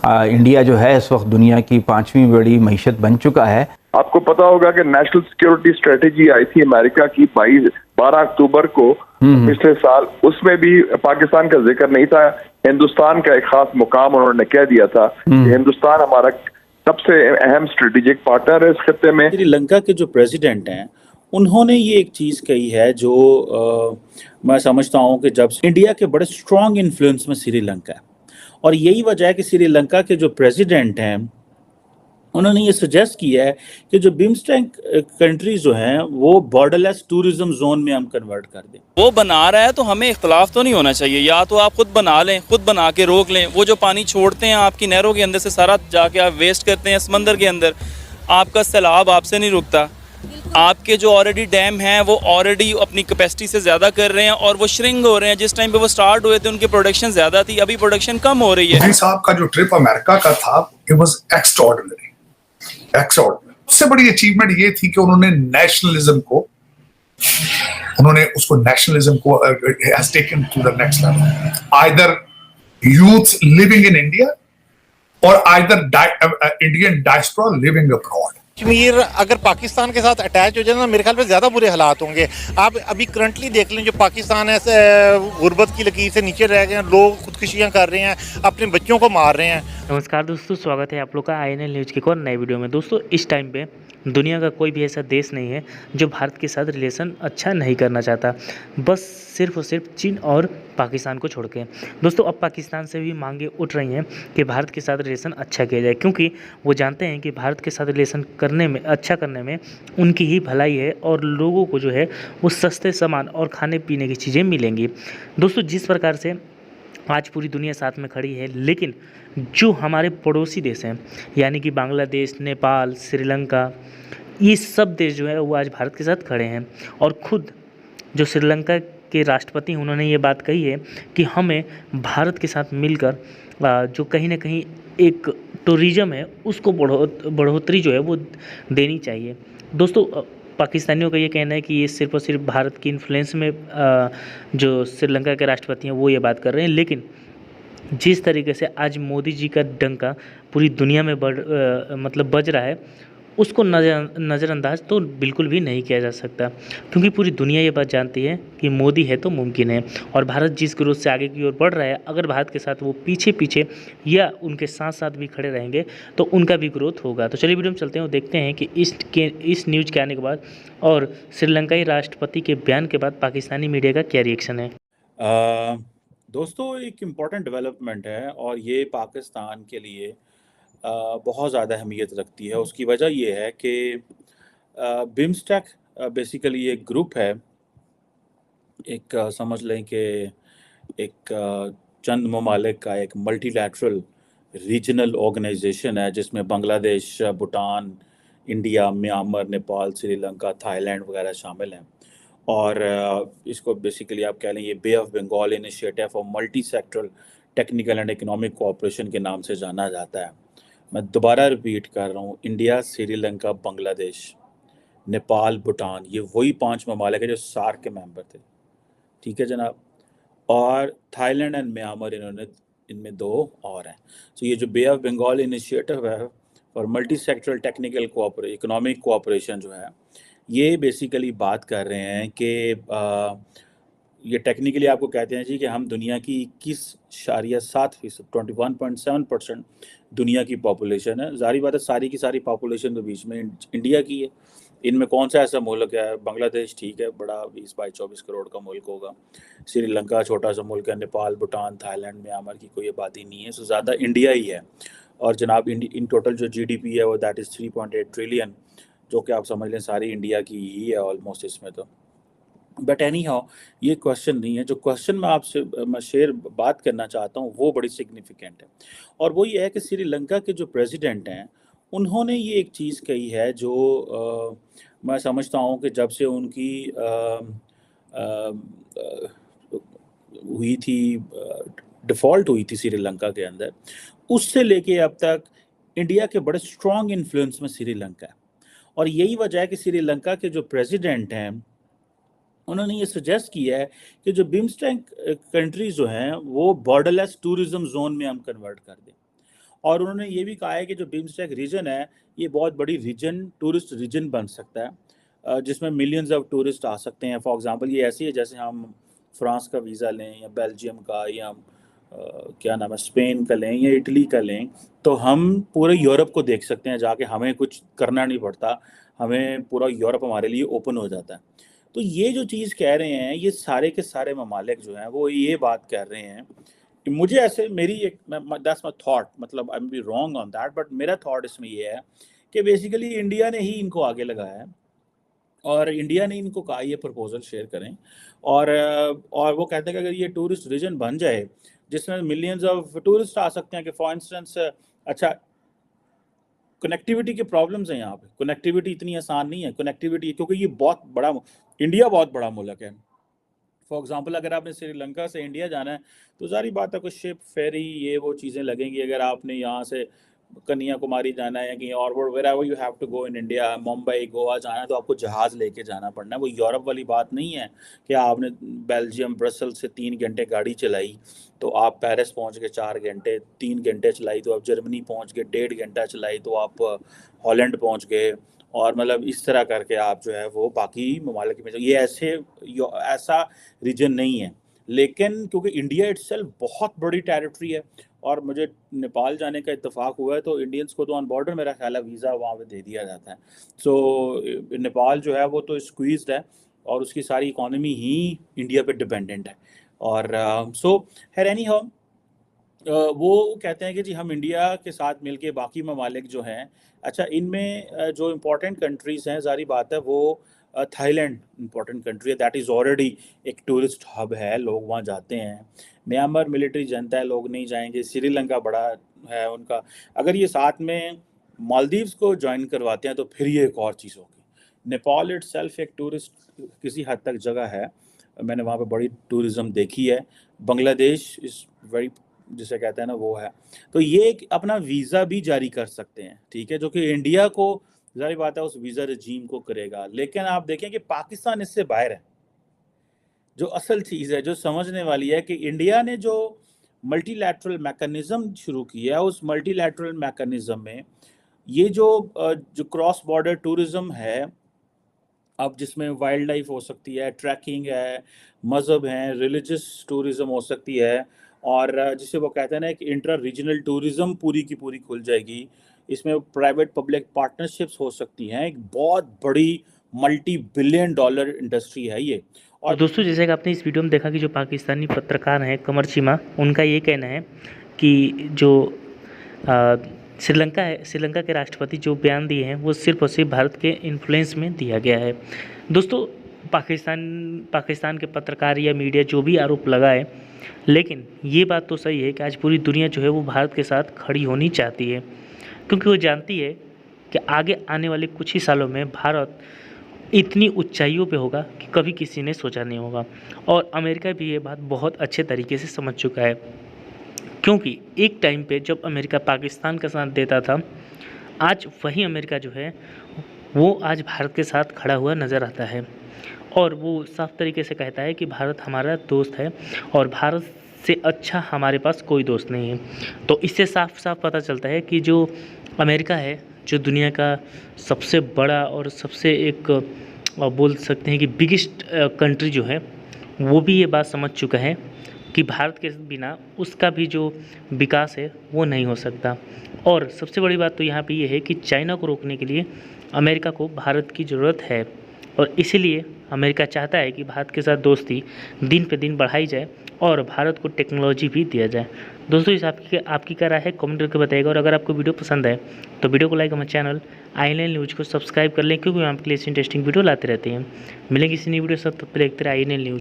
India जो है इस वक्त दुनिया की 5वीं बड़ी मईशत बन चुका है। आपको पता होगा कि नेशनल सिक्योरिटी स्ट्रेटेजी आई थी अमेरिका की 12 अक्टूबर को पिछले साल, उसमें भी पाकिस्तान का जिक्र नहीं था। हिंदुस्तान का एक खास मुकाम उन्होंने कह दिया था कि हिंदुस्तान हमारा सबसे अहम स्ट्रेटेजिक पार्टनर है इस खत्ते में। श्रीलंका के जो प्रेसिडेंट हैं उन्होंने ये एक चीज़ कही है जो मैं समझता हूँ कि जब इंडिया के बड़े स्ट्रॉन्ग इन्फ्लुएंस में श्रीलंका है, और यही वजह है कि श्रीलंका के जो प्रेसिडेंट हैं उन्होंने ये सजेस्ट किया है कि जो बिम्स्टेक कंट्रीज जो हैं वो बॉर्डरलेस टूरिज्म जोन में हम कन्वर्ट कर दें। वो बना रहा है तो हमें इख्तलाफ तो नहीं होना चाहिए, या तो आप खुद बना लें, खुद बना के रोक लें। वो जो पानी छोड़ते हैं आपकी नहरों के अंदर से सारा जाके आप वेस्ट करते हैं समंदर के अंदर, आपका सैलाब आपसे नहीं रुकता। आपके जो ऑलरेडी डैम हैं वो ऑलरेडी अपनी कैपेसिटी से ज़्यादा कर रहे हैं और वो श्रिंक हो रहे हैं। जिस टाइम पे वो स्टार्ट हुए थे उनकी प्रोडक्शन ज़्यादा थी, अभी प्रोडक्शन कम हो रही है। मोदी साहब का जो ट्रिप अमेरिका का था इट वाज एक्स्ट्राऑर्डिनरी। सबसे बड़ी अचीवमेंट ये थी कि उन्होंने नेशनलिज्म को has taken to the next level. Either youth living in India और either Indian diaspora living abroad. Kashmir अगर पाकिस्तान के साथ अटैच हो जाए ना, मेरे ख्याल में ज़्यादा बुरे हालात होंगे। आप अभी करंटली देख लें, जो पाकिस्तान है गुर्बत की लकीर से नीचे रह गए हैं, लोग खुदकुशियाँ कर रहे हैं, अपने बच्चों को मार रहे हैं। नमस्कार दोस्तों, स्वागत है आप लोग का INL न्यूज़ की एक और नई वीडियो में। दोस्तों, इस टाइम पे दुनिया का कोई भी ऐसा देश नहीं है जो भारत के साथ रिलेशन अच्छा नहीं करना चाहता, बस सिर्फ और सिर्फ चीन और पाकिस्तान को छोड़ के। दोस्तों, अब पाकिस्तान से भी मांगे उठ रही हैं कि भारत के साथ रिलेशन अच्छा किया जाए, क्योंकि वो जानते हैं कि भारत के साथ रिलेशन अच्छा करने में उनकी ही भलाई है और लोगों को जो है वो सस्ते सामान और खाने पीने की चीज़ें मिलेंगी। दोस्तों, जिस प्रकार से आज पूरी दुनिया साथ में खड़ी है, लेकिन जो हमारे पड़ोसी देश हैं यानी कि बांग्लादेश, नेपाल, श्रीलंका, ये सब देश जो है वो आज भारत के साथ खड़े हैं। और खुद जो श्रीलंका के राष्ट्रपति हैं उन्होंने ये बात कही है कि हमें भारत के साथ मिलकर जो कहीं ना कहीं एक टूरिज़्म है उसको बढ़ोतरी जो है वो देनी चाहिए। दोस्तों, पाकिस्तानियों का ये कहना है कि ये सिर्फ और सिर्फ भारत की इन्फ्लुएंस में जो श्रीलंका के राष्ट्रपति हैं वो ये बात कर रहे हैं, लेकिन जिस तरीके से आज मोदी जी का डंका पूरी दुनिया में बज रहा है, उसको नज़रअंदाज तो बिल्कुल भी नहीं किया जा सकता, क्योंकि पूरी दुनिया ये बात जानती है कि मोदी है तो मुमकिन है। और भारत जिस ग्रोथ से आगे की ओर बढ़ रहा है, अगर भारत के साथ वो पीछे या उनके साथ साथ भी खड़े रहेंगे तो उनका भी ग्रोथ होगा। तो चलिए वीडियो में चलते हैं और देखते हैं कि इस न्यूज़ के आने के बाद और श्रीलंकाई राष्ट्रपति के बयान के बाद पाकिस्तानी मीडिया का क्या रिएक्शन है। दोस्तों, एक इम्पॉर्टेंट डेवलपमेंट है और ये पाकिस्तान के लिए बहुत ज़्यादा अहमियत रखती है। उसकी वजह ये है कि बिम्स्टेक बेसिकली एक ग्रुप है, एक समझ लें कि एक चंद ममालिक का एक मल्टीलैटरल रीजनल ऑर्गेनाइजेशन है जिसमें Bangladesh, Bhutan, India, Myanmar, Nepal, Sri Lanka, Thailand वगैरह शामिल हैं। और इसको बेसिकली आप कह लें ये bay of Bengal initiative for multi sectoral technical and economic cooperation के नाम से जाना जाता है। मैं दोबारा रिपीट कर रहा हूँ, इंडिया, श्रीलंका, बांग्लादेश, नेपाल, भूटान, ये वही 5 ममालिक है जो सार्क के मेंबर थे, ठीक है जनाब। और थाईलैंड एंड म्यांमार इनमें 2 और हैं। तो ये जो बे ऑफ बंगाल इनिशिएटिव है और multi sectoral technical economic cooperation जो है, ये बेसिकली बात कर रहे हैं कि ये टेक्निकली आपको कहते हैं जी कि हम दुनिया की 21.7%, 21.7% दुनिया की पॉपुलेशन है। जाहिर बात है सारी की सारी पॉपुलेशन तो बीच में इंडिया की है। इनमें कौन सा ऐसा मुल्क है, बांग्लादेश ठीक है, बड़ा 20-22 करोड़ का मुल्क होगा, श्रीलंका छोटा सा मुल्क है, नेपाल, भूटान, थाईलैंड, म्यांमार की कोई आबादी नहीं है, सो ज़्यादा इंडिया ही है। और जनाब इन टोटल जो GDP है वो दैट इज़ 3.8 ट्रिलियन, जो कि आप समझ लें सारी इंडिया की ही है ऑलमोस्ट इसमें तो। बट एनी हाउ, ये क्वेश्चन नहीं है। जो क्वेश्चन मैं बात करना चाहता हूँ वो बड़ी सिग्निफिकेंट है, और वो ये है कि श्रीलंका के जो प्रेसिडेंट हैं उन्होंने ये एक चीज़ कही है जो मैं समझता हूँ कि जब से उनकी हुई थी डिफ़ॉल्ट हुई थी श्रीलंका के अंदर, उससे लेके अब तक इंडिया के बड़े स्ट्रॉन्ग इन्फ्लुएंस में श्रीलंका है। और यही वजह है कि श्रीलंका के जो प्रेसिडेंट हैं उन्होंने ये सजेस्ट किया है कि जो बिम्स्टेक कंट्रीज जो हैं वो बॉर्डरलेस टूरिज्म जोन में हम कन्वर्ट कर दें। और उन्होंने ये भी कहा है कि जो बिम्स्टेक रीजन है ये बहुत बड़ी रीजन, टूरिस्ट रीजन बन सकता है, जिसमें मिलियंस ऑफ टूरिस्ट आ सकते हैं। फॉर एग्जांपल ये ऐसी है जैसे हम फ्रांस का वीज़ा लें या बेल्जियम का या क्या नाम है स्पेन का लें या इटली का लें, तो हम पूरे यूरोप को देख सकते हैं जाके, हमें कुछ करना नहीं पड़ता, हमें पूरा यूरोप हमारे लिए ओपन हो जाता है। तो ये जो चीज़ कह रहे हैं ये सारे के सारे ममालिक जो हैं वो ये बात कह रहे हैं कि मुझे ऐसे मेरी एक दैट्स माय थॉट, मतलब I am be wrong on that, but मेरा थॉट इसमें ये है कि बेसिकली इंडिया ने ही इनको आगे लगाया है और इंडिया ने इनको कहा ये प्रपोजल शेयर करें, और वो कहते हैं कि अगर ये टूरिस्ट रीजन बन जाए जिसमें मिलियंस ऑफ टूरिस्ट आ सकते हैं, कि फॉर इंस्टेंस अच्छा कनेक्टिविटी के प्रॉब्लम्स हैं यहाँ पे, कनेक्टिविटी इतनी आसान नहीं है कनेक्टिविटी, क्योंकि ये बहुत बड़ा, इंडिया बहुत बड़ा मुल्क है। फॉर एग्जांपल अगर आपने श्रीलंका से इंडिया जाना है तो सारी बात है, कुछ शिप फेरी ये वो चीज़ें लगेंगी। अगर आपने यहाँ से कन्याकुमारी जाना है या कहीं और wherever you have to go in India, Mumbai Goa जाना है तो आपको जहाज़ लेके जाना पड़ना है। वो यूरोप वाली बात नहीं है कि आपने बेल्जियम ब्रसल से 3 घंटे गाड़ी चलाई तो आप पेरिस पहुंच गए 4 घंटे, 3 घंटे चलाई तो आप जर्मनी पहुंच गए, 1.5 घंटा चलाई तो आप हॉलैंड पहुंच गए, और मतलब इस तरह करके आप जो है वो बाकी ममालिक में, ये ऐसा रीजन नहीं है। लेकिन क्योंकि इंडिया इटसेल्फ बहुत बड़ी टेरिटरी है और मुझे नेपाल जाने का इत्तेफाक हुआ है तो इंडियंस को तो ऑन बॉर्डर मेरा ख्याल है वीज़ा वहाँ पे दे दिया जाता है। सो नेपाल जो है वो तो स्क्वीज्ड है और उसकी सारी इकॉनमी ही इंडिया पे डिपेंडेंट है। और सो है एनी हाउ वो कहते हैं कि जी हम इंडिया के साथ मिलके बाकी ममालिक जो हैं, अच्छा इनमें जो इम्पोर्टेंट कंट्रीज़ हैं, जारी बात है वो थाईलैंड इम्पोर्टेंट कंट्री है, दैट इज़ ऑलरेडी एक टूरिस्ट हब है, लोग वहाँ जाते हैं। म्यांमार मिलिट्री जनता है, लोग नहीं जाएंगे। श्रीलंका बड़ा है उनका। अगर ये साथ में मालदीव्स को ज्वाइन करवाते हैं तो फिर ये एक और चीज़ होगी। नेपाल इटसेल्फ एक टूरिस्ट किसी हद तक जगह है, मैंने वहाँ पे बड़ी टूरिज़्म देखी है। बांग्लादेश इज़ वेरी, जिसे कहते हैं ना वो है, तो ये एक अपना वीज़ा भी जारी कर सकते हैं, ठीक है, जो कि इंडिया को जारी बात है उस वीज़ा रजीम को करेगा। लेकिन आप देखें कि पाकिस्तान इससे बाहर है। जो असल चीज़ है जो समझने वाली है कि इंडिया ने जो मल्टीलैटरल मैकेनिज़्म शुरू किया है, उस मल्टीलैटरल मैकेनिज़्म में ये जो क्रॉस बॉर्डर टूरिज़्म है, अब जिसमें वाइल्ड लाइफ हो सकती है, ट्रैकिंग है, मज़हब है, रिलीजियस टूरिज़्म हो सकती है, और जिसे वो कहते हैं ना कि इंटर रीजनल टूरिज़्म पूरी की पूरी खुल जाएगी। इसमें प्राइवेट पब्लिक पार्टनरशिप्स हो सकती हैं। एक बहुत बड़ी मल्टी बिलियन डॉलर इंडस्ट्री है ये। और दोस्तों जैसे कि आपने इस वीडियो में देखा कि जो पाकिस्तानी पत्रकार हैं कमर चीमा, उनका ये कहना है कि जो श्रीलंका के राष्ट्रपति जो बयान दिए हैं वो सिर्फ और सिर्फ भारत के इन्फ्लुएंस में दिया गया है। दोस्तों पाकिस्तान के पत्रकार या मीडिया जो भी आरोप लगाए, लेकिन ये बात तो सही है कि आज पूरी दुनिया जो है वो भारत के साथ खड़ी होनी चाहती है, क्योंकि वो जानती है कि आगे आने वाले कुछ ही सालों में भारत इतनी ऊंचाइयों पे होगा कि कभी किसी ने सोचा नहीं होगा। और अमेरिका भी ये बात बहुत अच्छे तरीके से समझ चुका है, क्योंकि एक टाइम पे जब अमेरिका पाकिस्तान का साथ देता था, आज वही अमेरिका जो है वो आज भारत के साथ खड़ा हुआ नज़र आता है और वो साफ तरीके से कहता है कि भारत हमारा दोस्त है और भारत से अच्छा हमारे पास कोई दोस्त नहीं है। तो इससे साफ साफ पता चलता है कि जो अमेरिका है, जो दुनिया का सबसे बड़ा और सबसे एक बोल सकते हैं कि बिगेस्ट कंट्री जो है, वो भी ये बात समझ चुका है कि भारत के बिना उसका भी जो विकास है वो नहीं हो सकता। और सबसे बड़ी बात तो यहाँ पे ये है कि चाइना को रोकने के लिए अमेरिका को भारत की ज़रूरत है, और इसीलिए अमेरिका चाहता है कि भारत के साथ दोस्ती दिन पे दिन बढ़ाई जाए और भारत को टेक्नोलॉजी भी दिया जाए। दोस्तों इस आपकी क्या राय है कमेंट करके बताइएगा, और अगर आपको वीडियो पसंद है तो वीडियो को लाइक, हमारे चैनल INL न्यूज़ को सब्सक्राइब कर लें, क्योंकि हम आपके लिए इंटरेस्टिंग वीडियो लाते रहते हैं। मिलेंगे इसी नई वीडियो से, तब तक देखते रहिए INL न्यूज़।